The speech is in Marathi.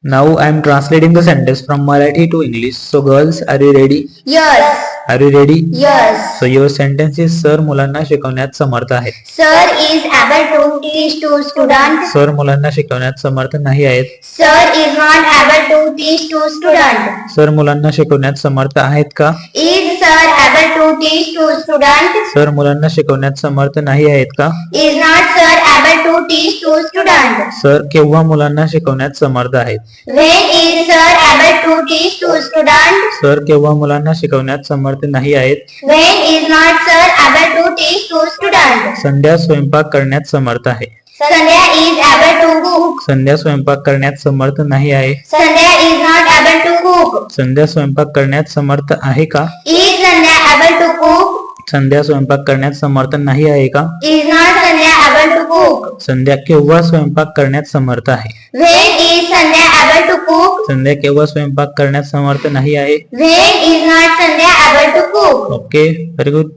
Now I am translating the sentence from Marathi to English. So girls, are you ready? Yes. Are you ready? Yes. So your sentence is sir मुलांना शिकवण्यात समर्थ आहेत. Sir is able to teach to student. Sir मुलांना शिकवण्यात समर्थ नाही आहेत. Sir is not able to teach to student. Sir मुलांना शिकवण्यात समर्थ आहेत का? Is sir able to teach to student? Sir मुलांना शिकवण्यात समर्थ नाही आहेत का? Is not sir able to teach to student? Sir केव्हा मुलांना शिकवण्यात समर्थ आहेत? When is sir able to teach to student? Sir केव्हा मुलांना शिकवण्यात समर्थ नाही आहेत? When is not sir able to teach to student? संध्या स्वयंपाक करण्यात समर्थ आहे. Sandhya is able to cook. संध्या स्वयंपाक करण्यात समर्थ नाही आहे. Sandhya is not able to cook. संध्या स्वयंपाक करण्यात समर्थ आहे का? Is Sandhya able to cook? संध्या स्वयंपाक करण्यात समर्थ नाही आहे का? Is not Sandhya able to cook? संध्या केव्हा स्वयंपाक करण्यात समर्थ आहे? When is Sandhya able to cook? संध्या केव्हा स्वयंपाक करण्यात समर्थ नाही आहे. When is not Sandhya able to cook? Okay, very good.